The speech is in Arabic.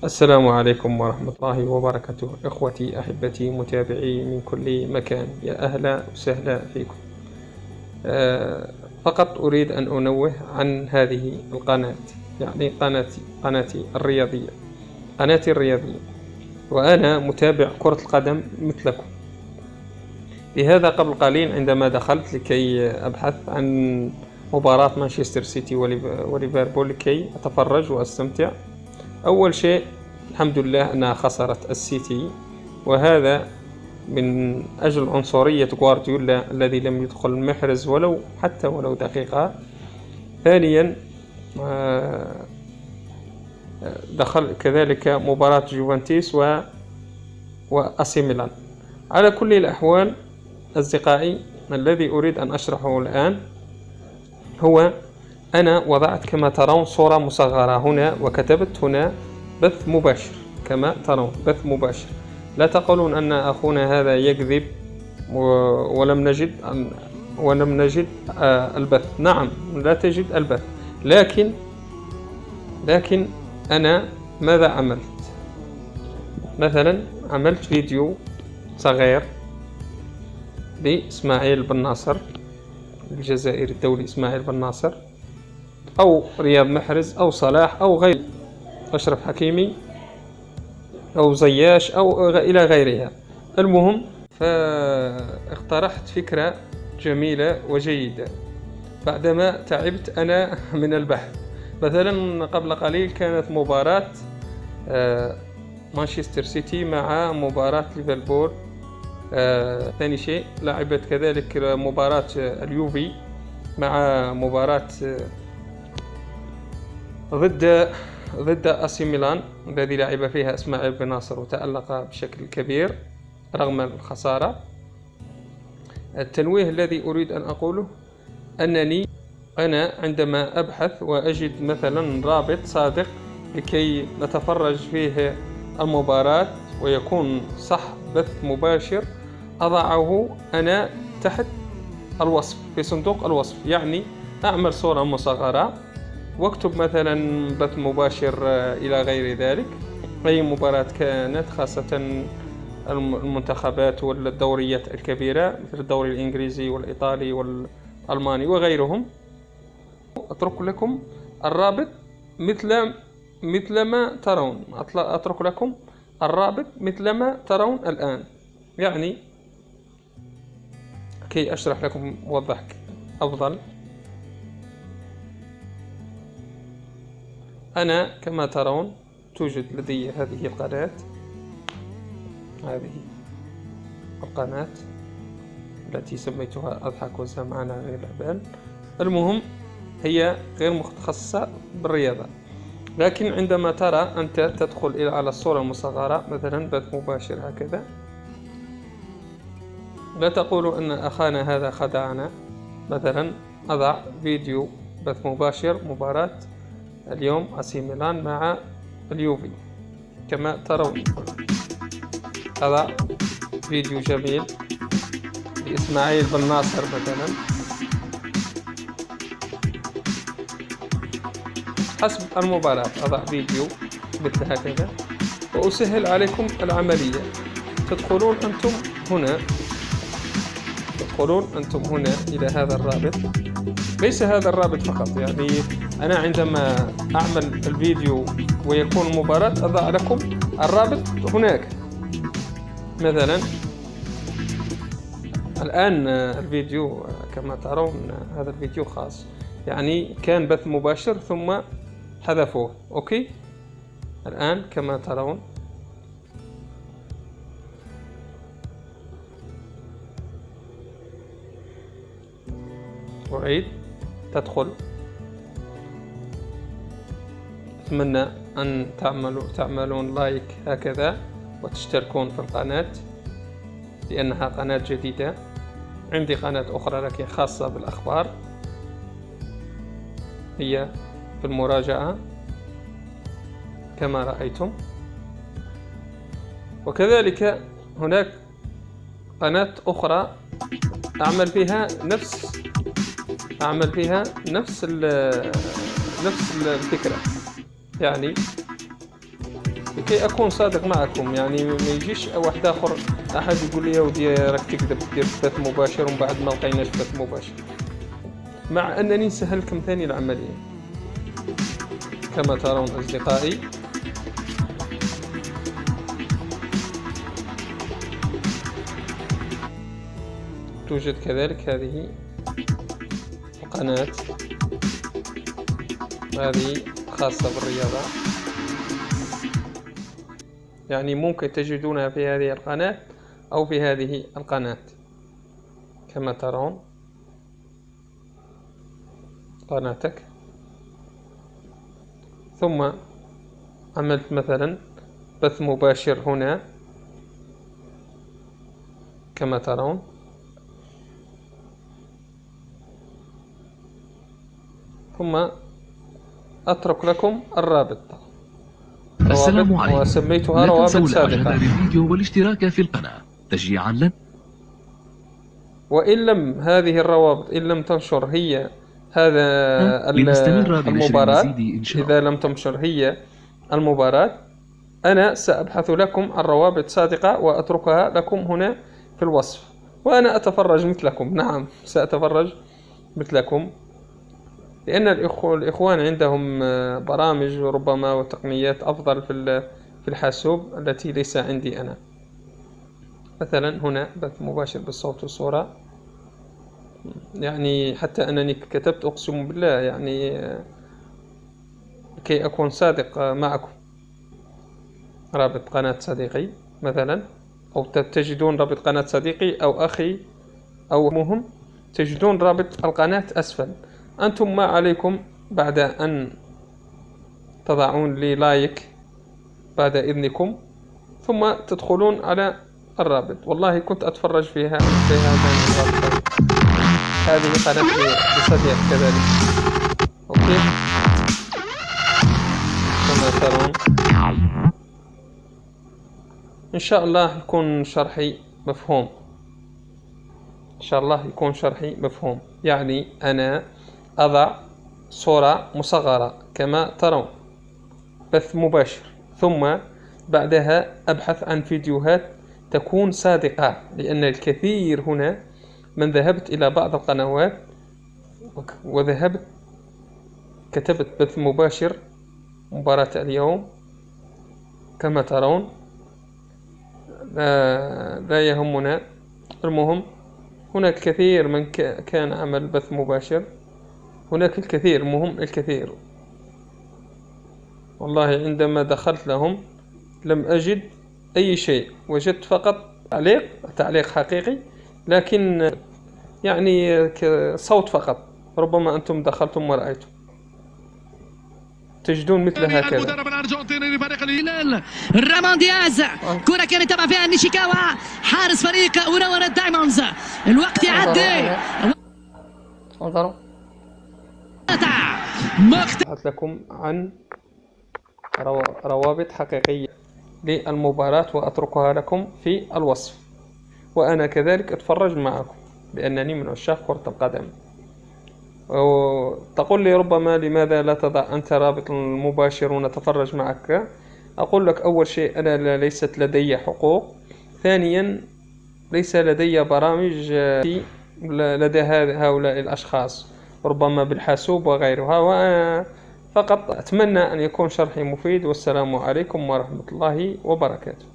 السلام عليكم ورحمة الله وبركاته، إخوتي أحبتي متابعي من كل مكان، يا أهلا وسهلا فيكم. فقط أريد أن أنوه عن هذه القناة، يعني قناتي الرياضية، وأنا متابع كرة القدم مثلكم. لهذا قبل قليل عندما دخلت لكي أبحث عن مباراة مانشستر سيتي وليفربول لكي أتفرج وأستمتع، أول شيء الحمد لله أنها خسرت السيتي، وهذا من أجل عنصرية غوارديولا الذي لم يدخل المحرز ولو دقيقة. ثانيا دخل كذلك مباراة جوفنتيس وأسي ميلان. على كل الأحوال أصدقائي، الذي أريد أن أشرحه الآن هو أنا وضعت كما ترون صورة مصغرة هنا، وكتبت هنا بث مباشر كما ترون، بث مباشر. لا تقولون أن أخونا هذا يكذب ولم نجد البث. نعم، لا تجد البث، لكن أنا ماذا عملت؟ مثلا عملت فيديو صغير لإسماعيل بن ناصر الجزائري الدولي، إسماعيل بن ناصر أو رياض محرز أو صلاح أو غير أشرف حكيمي أو زياش أو إلى غيرها. المهم، فاقترحت فكرة جميلة وجيدة بعدما تعبت أنا من البحث. مثلا قبل قليل كانت مباراة مانشستر سيتي مع مباراة ليفربول. ثاني شيء لعبت كذلك مباراة اليوفي مع مباراة ضد أسي ميلان الذي لعب فيها إسماعيل بن ناصر وتألق بشكل كبير رغم الخسارة. التنويه الذي أريد أن أقوله أنني أنا عندما أبحث وأجد مثلا رابط صادق لكي نتفرج فيه المباراة ويكون صح بث مباشر، أضعه أنا تحت الوصف في صندوق الوصف، يعني أعمل صورة مصغرة واكتب مثلا بث مباشر إلى غير ذلك. أي مباراة كانت، خاصة المنتخبات والدوريات الكبيرة مثل الدوري الإنجليزي والإيطالي والألماني وغيرهم، أترك لكم الرابط مثل ما ترون. أترك لكم الرابط مثل ما ترون الآن، يعني كي أشرح لكم وضح أفضل. أنا كما ترون توجد لدي هذه القناة التي سميتها أضحك وسمعنا غير الأبان. المهم، هي غير متخصصة بالرياضة، لكن عندما ترى أنت تدخل على الصورة المصغرة مثلا بث مباشر هكذا، لا تقولوا أن أخانا هذا خدعنا. مثلا أضع فيديو بث مباشر مباراة اليوم أسي ميلان مع اليوفي كما ترون. أضع فيديو جميل لإسماعيل بن ناصر مثلا حسب المباراة، أضع فيديو مثل هكذا وأسهل عليكم العملية. تدخلون أنتم هنا إلى هذا الرابط. ليس هذا الرابط فقط، يعني أنا عندما أعمل الفيديو ويكون مباراة أضع لكم الرابط هناك. مثلا الآن الفيديو كما ترون، هذا الفيديو خاص، يعني كان بث مباشر ثم حذفوه. أوكي، الآن كما ترون أعيد. تدخل. أتمنى أن تعملون لايك هكذا وتشتركون في القناة لأنها قناة جديدة. عندي قناة أخرى لكن خاصة بالأخبار، هي في المراجعة كما رأيتم. وكذلك هناك قناة أخرى أعمل فيها نفس الفكرة، يعني لكي أكون صادق معكم. يعني ما يجيش واحد آخر أحد يقول لي يا ودي راك تكذب دير بث مباشر ومن بعد ما لقيناش بث مباشر، مع أنني نسهل لكم ثاني العملية. كما ترون أصدقائي توجد كذلك هذه القناة، هذه خاصة بالرياضة، يعني ممكن تجدونها في هذه القناة أو في هذه القناة. كما ترون قناتك، ثم عملت مثلا بث مباشر هنا كما ترون، ثم أترك لكم الرابط. السلام عليكم. وسميتها لا روابط تنسوا سابقة. الاعجاب بالفيديو والاشتراك في القناة تشجيعا لنا. وإن لم هذه الروابط إن لم تنشر هي هذا لنستمر بنشر المباراة، المزيد إن شاء إذا الله. لم تنشر هي المباراة، أنا سأبحث لكم عن روابط صادقة وأتركها لكم هنا في الوصف، وأنا أتفرج مثلكم. نعم سأتفرج مثلكم، لأن الإخوان عندهم برامج ربما وتقنيات أفضل في الحاسوب التي ليس عندي أنا. مثلا هنا بث مباشر بالصوت والصورة، يعني حتى أنني كتبت أقسم بالله يعني كي أكون صادق معكم. رابط قناة صديقي مثلا، أو تجدون رابط قناة صديقي أو أخي أو مهم، تجدون رابط القناة أسفل. أنتم ما عليكم بعد أن تضعون لي لايك بعد إذنكم، ثم تدخلون على الرابط. والله كنت أتفرج فيها الرابط. هذه قناة لصديق كذلك. أوكي كما ترون. إن شاء الله يكون شرحي مفهوم، إن شاء الله يكون شرحي مفهوم. يعني أنا أضع صورة مصغرة كما ترون، بث مباشر، ثم بعدها أبحث عن فيديوهات تكون صادقة، لأن الكثير هنا من ذهبت إلى بعض القنوات وذهبت كتبت بث مباشر مباراة اليوم كما ترون، لا يهمنا. المهم هناك الكثير من كان عمل بث مباشر، هناك الكثير، المهم الكثير. والله عندما دخلت لهم لم أجد أي شيء، وجدت فقط تعليق حقيقي، لكن يعني صوت فقط. ربما أنتم دخلتم ورأيتم، تجدون مثل هكذا. المدرب الارجنتيني لفريق الهلال رامون دياز، كرة كان يتابع فيها نيشيكاوا حارس فريق أوراوا دايموندز. الوقت يعدي. انظروا أبحث لكم عن روابط حقيقية للمباراة وأتركها لكم في الوصف، وأنا كذلك أتفرج معكم لأنني من عشاق كرة القدم. تقول لي ربما لماذا لا تضع أنت رابط المباشر ونتفرج معك؟ أقول لك أول شيء أنا ليست لدي حقوق، ثانيا ليس لدي برامج لدى هؤلاء الأشخاص ربما بالحاسوب وغيرها، وأنا فقط أتمنى أن يكون شرحي مفيد. والسلام عليكم ورحمة الله وبركاته.